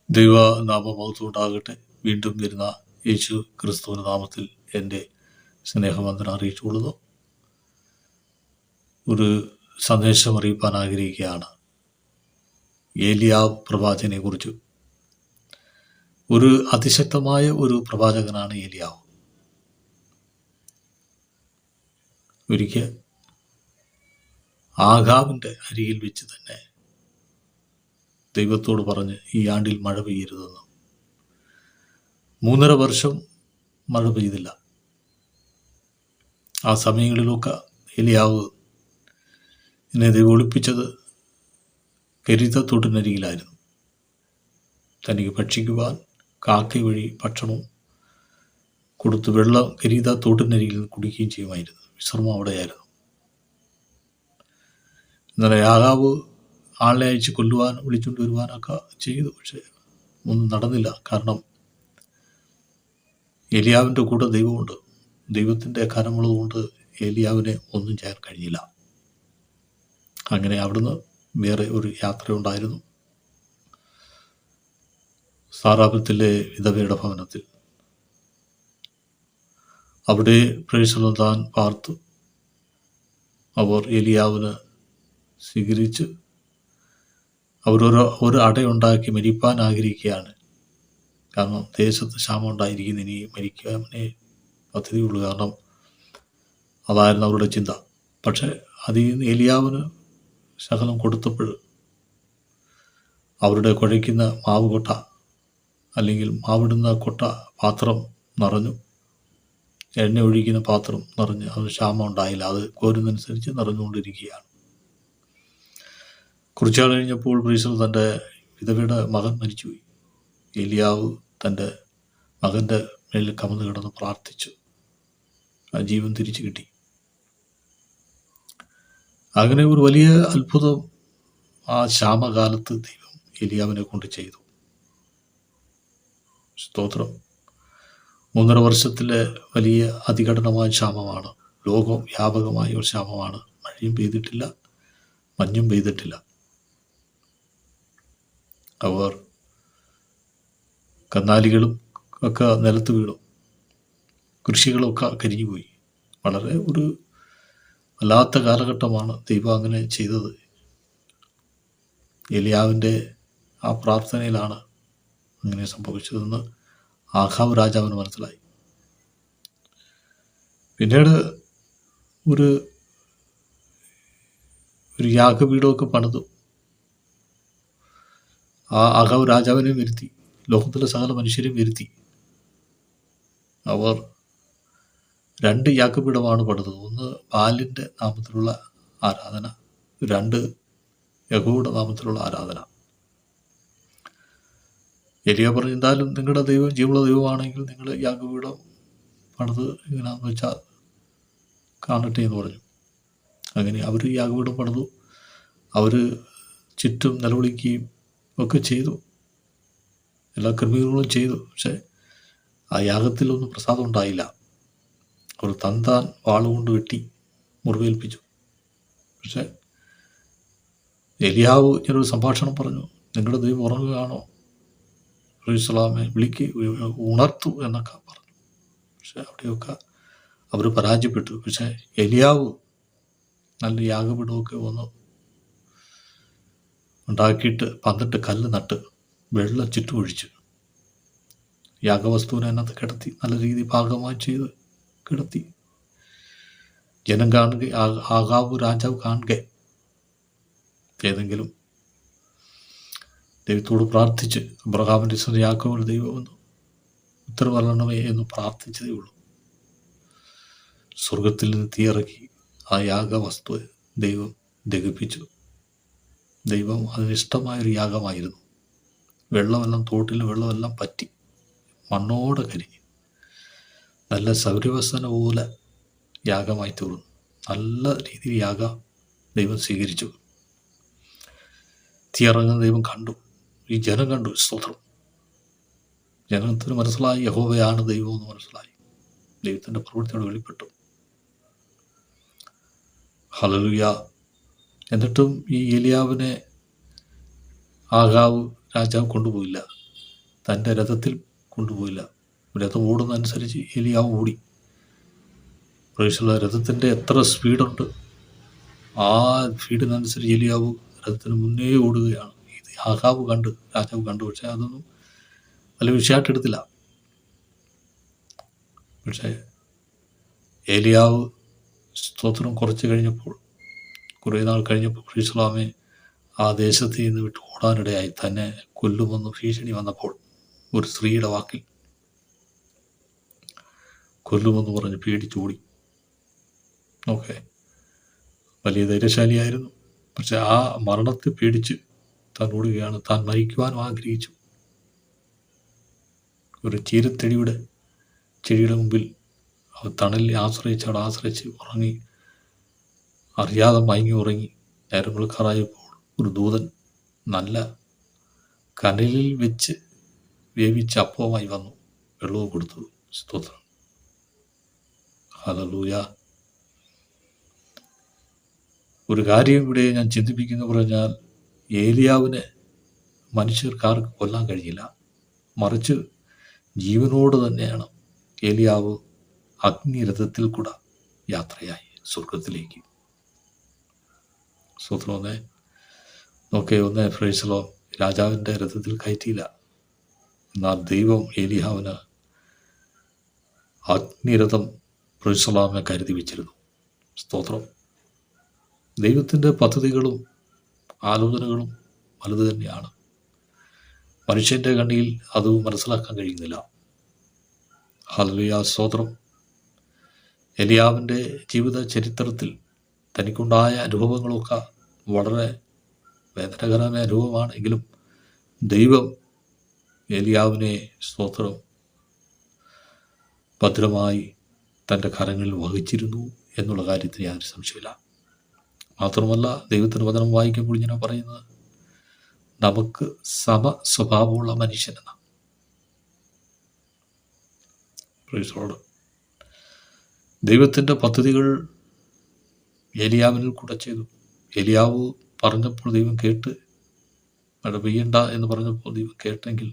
ദൈവ നാമമഹത്വം ഉണ്ടാകട്ടെ. വീണ്ടും വരുന്ന യേശു ക്രിസ്തുവിൻ്റെ നാമത്തിൽ എൻ്റെ സ്നേഹവന്ദനം അറിയിച്ചുകൊള്ളുന്നു. ഒരു സന്ദേശം അറിയിപ്പാൻ ആഗ്രഹിക്കുകയാണ്. ഏലിയാവ് പ്രവാചകനെ കുറിച്ച്. ഒരു അതിശക്തമായ ഒരു പ്രവാചകനാണ് ഏലിയാവ്. ഒരിക്കൽ ആഹാബിൻ്റെ അരികിൽ വെച്ച് തന്നെ ദൈവത്തോട് പറഞ്ഞ് ഈ ആണ്ടിൽ മഴ പെയ്യരുതെന്ന്. 3.5 വർഷം മഴ പെയ്തില്ല. ആ സമയങ്ങളിലൊക്കെ ഏലിയാവ് എന്നെ ദൈവം ഒളിപ്പിച്ചത് കെരീതത്തോട്ടിനരികിലായിരുന്നു. തനിക്ക് ഭക്ഷിക്കുവാൻ കാക്ക വഴി ഭക്ഷണവും കൊടുത്ത് വെള്ളം കെരീതത്തോട്ടിനരികിൽ നിന്ന് കുടിക്കുകയും ചെയ്യുമായിരുന്നു. വിശ്രമം അവിടെയായിരുന്നു. എന്നാൽ ആഹാബ് ആളെ അയച്ച് കൊല്ലുവാൻ വിളിച്ചുകൊണ്ട് വരുവാനൊക്കെ ചെയ്തു. പക്ഷെ ഒന്നും നടന്നില്ല. കാരണം ഏലിയാവിൻ്റെ കൂടെ ദൈവമുണ്ട്. ദൈവത്തിൻ്റെ കരമുള്ളതുകൊണ്ട് ഏലിയാവിനെ ഒന്നും ചെയ്യാൻ കഴിഞ്ഞില്ല. അങ്ങനെ അവിടുന്ന് വേറെ ഒരു യാത്രയുണ്ടായിരുന്നു. സാറാപത്തിലെ വിധവയുടെ ഭവനത്തിൽ. അവിടെ പ്രേക്ഷകൻ താൻ പാർത്തു. അവർ ഏലിയാവിന് സ്വീകരിച്ച് ഒരു അടയുണ്ടാക്കി മരിപ്പാൻ ആഗ്രഹിക്കുകയാണ്. കാരണം ദേശത്ത് ക്ഷാമം ഉണ്ടായിരിക്കുന്ന ഇനി മരിക്കാനേ പദ്ധതിയുള്ളൂ. കാരണം അതായിരുന്നു അവരുടെ ചിന്ത. പക്ഷെ അതിൽ നിന്ന് ഏലിയാവിന് ശകലം കൊടുത്തപ്പോൾ അവരുടെ കുഴയ്ക്കുന്ന മാവ് കൊട്ട അല്ലെങ്കിൽ മാവിടുന്ന കൊട്ട പാത്രം നിറഞ്ഞു. എണ്ണ ഒഴിക്കുന്ന പാത്രം നിറഞ്ഞ് അത് ക്ഷാമം ഉണ്ടായില്ല. അത് കോരുന്നതനുസരിച്ച് നിറഞ്ഞുകൊണ്ടിരിക്കുകയാണ്. കുറച്ചാൾ കഴിഞ്ഞപ്പോൾ പ്രീസൽ തൻ്റെ വിധവയുടെ മകൻ മരിച്ചുപോയി. ഏലിയാവ് തൻ്റെ മകൻ്റെ മേലിൽ കമന്ന് കിടന്ന് പ്രാർത്ഥിച്ചു. ആ ജീവൻ തിരിച്ചു കിട്ടി. അങ്ങനെ ഒരു വലിയ അത്ഭുതം ആ ക്ഷാമകാലത്ത് ദൈവം ഏലിയാവിനെ കൊണ്ട് ചെയ്തു. സ്തോത്രം. 3.5 വർഷത്തിലെ വലിയ അതികഠിനമായ ക്ഷാമമാണ്. ലോകം വ്യാപകമായ ഒരു ക്ഷാമമാണ്. മഴയും പെയ്തിട്ടില്ല, മഞ്ഞും പെയ്തിട്ടില്ല. അവർ കന്നാലികളും ഒക്കെ നിലത്ത് വീണു. കൃഷികളൊക്കെ കരിഞ്ഞുപോയി. വളരെ ഒരു വല്ലാത്ത കാലഘട്ടമാണ്. ദൈവം അങ്ങനെ ചെയ്തത്. ഏലിയാവിൻ്റെ ആ പ്രാർത്ഥനയിലാണ് അങ്ങനെ സംഭവിച്ചതെന്ന് ആഹാബ് രാജാവിന് മനസ്സിലായി. പിന്നീട് ഒരു യാഗപീഠമൊക്കെ പണിതു. ആ ആഹാബ് രാജാവിനെയും വരുത്തി, ലോകത്തിലെ സകല മനുഷ്യരെയും വരുത്തി. അവർ 2 യാഗപീഠമാണ് പണിതത്. ഒന്ന് ബാലിൻ്റെ നാമത്തിലുള്ള ആരാധന, 2 യഹോവയുടെ നാമത്തിലുള്ള ആരാധന. ഏലിയാ പറഞ്ഞു, എന്തായാലും നിങ്ങളുടെ ദൈവം ജീവനുള്ള ദൈവമാണെങ്കിൽ നിങ്ങൾ യാഗപീഠം പണിത് എങ്ങനെയാണെന്ന് വെച്ചാൽ കാണട്ടെ എന്ന് പറഞ്ഞു. അങ്ങനെ അവർ യാഗപീഠം പണിതു. അവർ ചുറ്റും നിലവിളിക്കുകയും ഒക്കെ ചെയ്തു. എല്ലാ ക്രമീകരണങ്ങളും ചെയ്തു. പക്ഷെ ആ യാഗത്തിലൊന്നും പ്രസാദം ഉണ്ടായില്ല. അവർ താൻ വാളുകൊണ്ട് വെട്ടി മുറിവേൽപ്പിച്ചു. പക്ഷെ ഏലിയാവ് ഇങ്ങനൊരു സംഭാഷണം പറഞ്ഞു, നിങ്ങളുടെ ദൈവം ഉറങ്ങുകയാണോ? ഇസ്ലാമെ ഉണർത്തു എന്നൊക്കെ പറഞ്ഞു. പക്ഷെ അവിടെയൊക്കെ അവർ പരാജയപ്പെട്ടു. പക്ഷെ ഏലിയാവ് നല്ല യാഗപീഠമൊക്കെ ഒന്ന് ഉണ്ടാക്കിയിട്ട് 12 കല്ല് നട്ട് വെള്ളം ചുറ്റും ഒഴിച്ചു യാഗവസ്തുവിനെ അതിനകത്ത് കിടത്തി നല്ല രീതിയിൽ ഭാഗമായി ചെയ്ത് കിടത്തി. ജനം കാണുക, ആഹാബ് രാജാവ് കാണുക, ഏതെങ്കിലും ദൈവത്തോട് പ്രാർത്ഥിച്ച് അബ്രഹാമിൻ്റെ യാക്കോബിൻ്റെ ദൈവമെന്ന് ഉത്തരവരണമേ എന്ന് പ്രാർത്ഥിച്ചതേ ഉള്ളൂ. സ്വർഗത്തിൽ നിന്ന് തീയിറക്കി ആ യാഗവസ്തു ദൈവം ദഹിപ്പിച്ചു. ദൈവം അതിനിഷ്ടമായൊരു യാഗമായിരുന്നു. വെള്ളമെല്ലാം തോട്ടിൽ വെള്ളമെല്ലാം പറ്റി മണ്ണോടെ കരിഞ്ഞ് നല്ല സൗരവസന പോലെ യാഗമായി തീർന്നു. നല്ല രീതിയിൽ യാഗം ദൈവം സ്വീകരിച്ചു. തീയിറങ്ങുന്ന ദൈവം കണ്ടു. ഈ ജനം കണ്ടു. സ്തോത്രം. ജനത്തിന് മനസ്സിലായി യഹോവയാണ് ദൈവം എന്ന് മനസ്സിലായി. ദൈവത്തിൻ്റെ പ്രവൃത്തിയോട് വെളിപ്പെട്ടു. ഹല്ലേലൂയ. എന്നിട്ടും ഈ ഏലിയാവിനെ ആഹാബ് രാജാവ് കൊണ്ടുപോയില്ല. തൻ്റെ രഥത്തിൽ കൊണ്ടുപോയില്ല. രഥം ഓടുന്നതനുസരിച്ച് ഏലിയാവ് ഓടി. പ്രവേശിച്ചുള്ള രഥത്തിൻ്റെ എത്ര സ്പീഡുണ്ട്, ആ സ്പീഡിനനുസരിച്ച് ഏലിയാവ് രഥത്തിന് മുന്നേ ഓടുകയാണ്. ഇത് ആഹാബ് കണ്ട്, രാജാവ് കണ്ടു. പക്ഷേ അതൊന്നും വലിയ വിഷയമായിട്ടെടുത്തില്ല. പക്ഷേ ഏലിയാവ് സ്തോത്രം കുറച്ച് കഴിഞ്ഞപ്പോൾ, കുറേ നാൾ കഴിഞ്ഞപ്പോൾ പ്രവേശിച്ചുള്ളാമെ ആ ദേശത്ത് നിന്ന് വിട്ട് ഓടാനിടയായി. തന്നെ കൊല്ലുമെന്ന് ഭീഷണി വന്നപ്പോൾ ഒരു സ്ത്രീയുടെ വാക്കിൽ കൊല്ലുമെന്ന് പറഞ്ഞ് പേടിച്ചോടി. ഓക്കെ, വലിയ ധൈര്യശാലിയായിരുന്നു. പക്ഷെ ആ മരണത്തെ പേടിച്ച് താൻ ഓടുകയാണ്. താൻ മരിക്കുവാനും ആഗ്രഹിച്ചു. ഒരു ചീരത്തെടിയുടെ ചെടിയുടെ മുമ്പിൽ തണലിൽ ആശ്രയിച്ച് ഉറങ്ങി. അറിയാതെ മയങ്ങി ഉറങ്ങി. നേരം വെളുക്കാറായപ്പോൾ ഒരു ദൂതൻ നല്ല കനലിൽ വെച്ച് വേവിച്ച അപ്പവുമായി വന്നു വെള്ളവും കൊടുത്തു. സ്തോത്രം, ഹല്ലേലൂയ. ഒരു കാര്യം ഇവിടെ ഞാൻ ചിന്തിപ്പിക്കുന്നു പറഞ്ഞാൽ, ഏലിയാവിനെ മനുഷ്യർക്കാർക്ക് കൊല്ലാൻ കഴിഞ്ഞില്ല. മറിച്ച് ജീവനോട് തന്നെയാണ് ഏലിയാവ് അഗ്നിരഥത്തിൽ കൂടെ യാത്രയായി സ്വർഗത്തിലേക്ക്. സ്തോത്രം. ഒന്ന് ഫ്രൈസലോ രാജാവിൻ്റെ രഥത്തിൽ കയറ്റിയില്ല. എന്നാൽ ദൈവം ഏലിയാവിന് അഗ്നിരഥം പ്രൈസലാമെ കരുതി വെച്ചിരുന്നു. സ്തോത്രം. ദൈവത്തിൻ്റെ പദ്ധതികളും ആലോചനകളും വലുത് തന്നെയാണ്. മനുഷ്യൻ്റെ കണ്ണിൽ അത് മനസ്സിലാക്കാൻ കഴിയുന്നില്ല. ഹല്ലേലൂയ, സ്തോത്രം. ഏലിയാവിൻ്റെ ജീവിത ചരിത്രത്തിൽ തനിക്കുണ്ടായ അനുഭവങ്ങളൊക്കെ വളരെ വേദനകരമായ അനുഭവമാണ്. എങ്കിലും ദൈവം ഏലിയാവിനെ, സ്തോത്രം, ഭദ്രമായി തൻ്റെ കരങ്ങളിൽ വഹിച്ചിരുന്നു എന്നുള്ള കാര്യത്തിൽ യാതൊരു സംശയമില്ല. മാത്രമല്ല, ദൈവത്തിൻ്റെ വചനം വായിക്കുമ്പോൾ ഇങ്ങനെ പറയുന്നത്, നമുക്ക് സമ സ്വഭാവമുള്ള മനുഷ്യനെന്ന. ദൈവത്തിൻ്റെ പദ്ധതികൾ ഏലിയാവിനിൽ കൂടെ ചെയ്തു. ഏലിയാവ് പറഞ്ഞപ്പോൾ ദൈവം കേട്ട്, മഴ പെയ്യണ്ട എന്ന് പറഞ്ഞപ്പോൾ ദൈവം കേട്ടെങ്കിൽ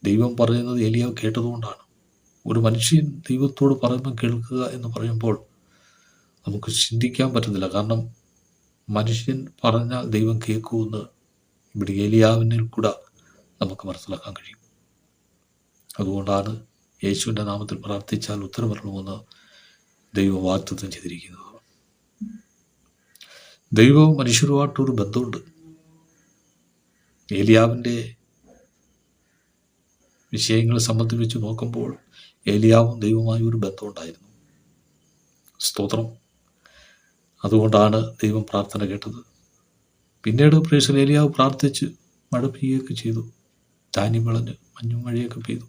ദൈവം പറയുന്നത് ഏലിയാവ് കേട്ടതുകൊണ്ടാണ്. ഒരു മനുഷ്യൻ ദൈവത്തോട് പറയുമ്പോൾ കേൾക്കുക എന്ന് പറയുമ്പോൾ നമുക്ക് ചിന്തിക്കാൻ പറ്റുന്നില്ല. കാരണം മനുഷ്യൻ പറഞ്ഞാൽ ദൈവം കേൾക്കുമെന്ന് ഇവിടെ ഏലിയാവിനിൽ കൂടെ നമുക്ക് മനസ്സിലാക്കാൻ കഴിയും. അതുകൊണ്ടാണ് യേശുവിൻ്റെ നാമത്തിൽ പ്രാർത്ഥിച്ചാൽ ഉത്തരമരണമെന്ന് ദൈവം വാഗ്ദത്തം ചെയ്തിരിക്കുന്നത്. ദൈവവും മനുഷ്യരുമായിട്ടൊരു ബന്ധമുണ്ട്. ഏലിയാവിൻ്റെ വിഷയങ്ങളെ സംബന്ധിച്ച് നോക്കുമ്പോൾ ഏലിയാവും ദൈവവുമായി ഒരു ബന്ധമുണ്ടായിരുന്നു. സ്തോത്രം. അതുകൊണ്ടാണ് ദൈവം പ്രാർത്ഥന കേട്ടത്. പിന്നീട് പ്രേക്ഷകർ ഏലിയാവ് പ്രാർത്ഥിച്ച് മഴ പെയ്യുകയൊക്കെ ചെയ്തു. ധാന്യം വിളഞ്ഞ് മഞ്ഞും മഴയൊക്കെ പെയ്തു.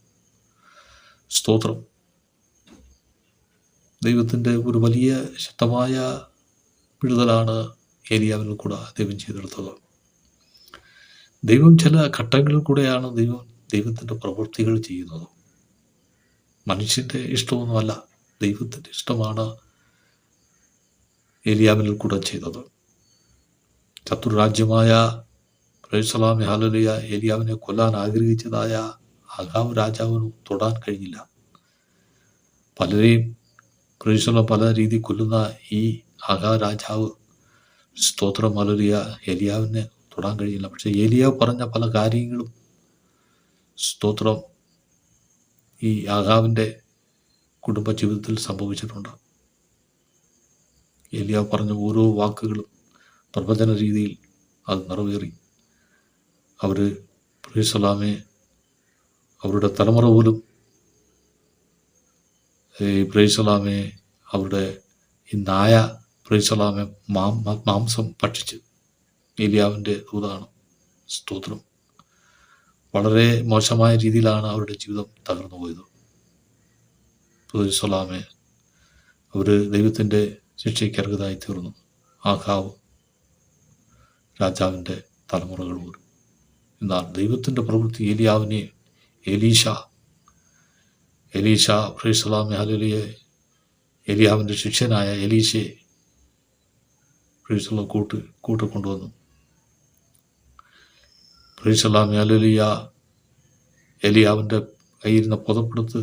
സ്തോത്രം. ദൈവത്തിൻ്റെ ഒരു വലിയ ശക്തമായ വിടുതലാണ് ഏലിയാവിൽ കൂടെ ദൈവം ചെയ്തെടുത്തത്. ദൈവം ചില ഘട്ടങ്ങളിൽ കൂടെയാണ് ദൈവത്തിൻ്റെ പ്രവൃത്തികൾ ചെയ്യുന്നത്. മനുഷ്യൻ്റെ ഇഷ്ടമൊന്നുമല്ല, ദൈവത്തിൻ്റെ ഇഷ്ടമാണ് ഏലിയാവിൽ കൂടെ ചെയ്തത്. ശത്രുരാജ്യമായ പ്രൈസലാമി ഹല്ലേലൂയ ഏലിയാവിനെ കൊല്ലാൻ ആഗ്രഹിച്ചതായ ആഹാബ് രാജാവിന് തൊടാൻ കഴിഞ്ഞില്ല. പലരെയും പ്രൈസലാം പല രീതി കൊല്ലുന്ന ഈ ആഹാബ് രാജാവ്, സ്തോത്രം, ഹല്ലേലൂയ, ഏലിയാവിനെ തൊടാൻ കഴിയില്ല. പക്ഷെ ഏലിയാവ് പറഞ്ഞ പല കാര്യങ്ങളും, സ്തോത്രം, ഈ ആഹാബിൻ്റെ കുടുംബ ജീവിതത്തിൽ സംഭവിച്ചിട്ടുണ്ട്. ഏലിയാവ് പറഞ്ഞ ഓരോ വാക്കുകളും പ്രവചന രീതിയിൽ അത് നിറവേറി. അവർ പ്രൈസലാമെ അവരുടെ തലമുറ പോലും പ്രൈസലാമെ അവരുടെ ഈ നായ പ്രൈസലാമെ മാംസം ഭക്ഷിച്ച് ഏലിയാവിൻ്റെ ദൂതാണ്. സ്തോത്രം. വളരെ മോശമായ രീതിയിലാണ് അവരുടെ ജീവിതം തകർന്നു പോയത്. പ്രൈസലാമെ അവർ ദൈവത്തിൻ്റെ ശിക്ഷയ്ക്ക് അർഹതയായി തീർന്നു. ആഹാബ് രാജാവിൻ്റെ തലമുറകൾ പോലും. എന്നാൽ ദൈവത്തിൻ്റെ പ്രവൃത്തി ഏലിയാവിനെ, എലീശ പ്രൈസലാമെ ഹല്ലേലൂയ ഏലിയാവിൻ്റെ ശിഷ്യനായ എലീശയെ പ്രൈസലാം കൂട്ടിക്കൊണ്ടുവന്നു. പ്രൈസലാമെ ഹല്ലേലൂയ ഏലിയാവിൻ്റെ കയ്യിരുന്ന പുതപ്പെടുത്ത്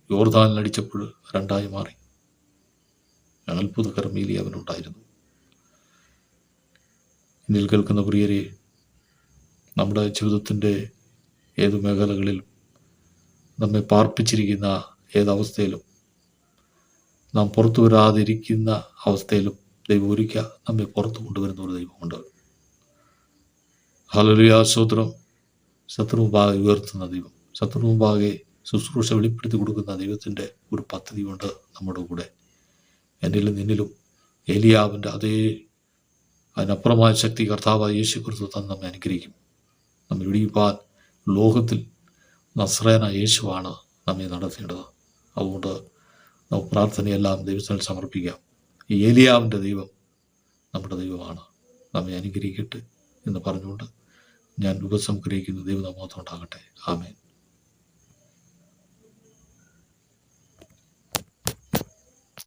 യോർദാനിലടിച്ചപ്പോൾ രണ്ടായി മാറി. അത്ഭുതകരം ഏലിയാവിനുണ്ടായിരുന്നു. എന്നിൽ കേൾക്കുന്ന പ്രിയരെ, നമ്മുടെ ജീവിതത്തിൻ്റെ ഏത് മേഖലകളിലും നമ്മെ പാർപ്പിച്ചിരിക്കുന്ന ഏതവസ്ഥയിലും നാം പുറത്തു വരാതിരിക്കുന്ന അവസ്ഥയിലും ദൈവം ഒരിക്കൽ നമ്മെ പുറത്തു കൊണ്ടുവരുന്ന ഒരു ദൈവമുണ്ട്. ഹല്ലേലൂയ, സ്തോത്രം. ശത്രുമുമ്പാകെ ഉയർത്തുന്ന ദൈവം, ശത്രുമുമ്പാകെ ശുശ്രൂഷ വെളിപ്പെടുത്തി കൊടുക്കുന്ന ദൈവത്തിൻ്റെ ഒരു പദ്ധതിയുണ്ട് നമ്മുടെ കൂടെ. എന്നിലും നിന്നിലും ഏലിയാവിൻ്റെ അതേ അതിനപ്പുറമായ ശക്തി കർത്താവായ യേശു ക്രിസ്തു തന്ന് നമ്മെ അനുഗ്രഹിക്കും. നമ്മെ വിടിയിപ്പാൻ ലോകത്തിൽ നസ്രയനായ യേശുവാണ് നമ്മെ നടത്തേണ്ടത്. അതുകൊണ്ട് നമുക്ക് പ്രാർത്ഥനയെല്ലാം ദൈവത്തിൽ സമർപ്പിക്കാം. ഈ ഏലിയാവിൻ്റെ ദൈവം നമ്മുടെ ദൈവമാണ്. നമ്മെ അനുഗ്രഹിക്കട്ടെ എന്ന് പറഞ്ഞുകൊണ്ട് ഞാൻ ഉപസംഗ്രഹിക്കുന്നു. ദൈവനാമം ഉണ്ടാകട്ടെ. ആമേൻ.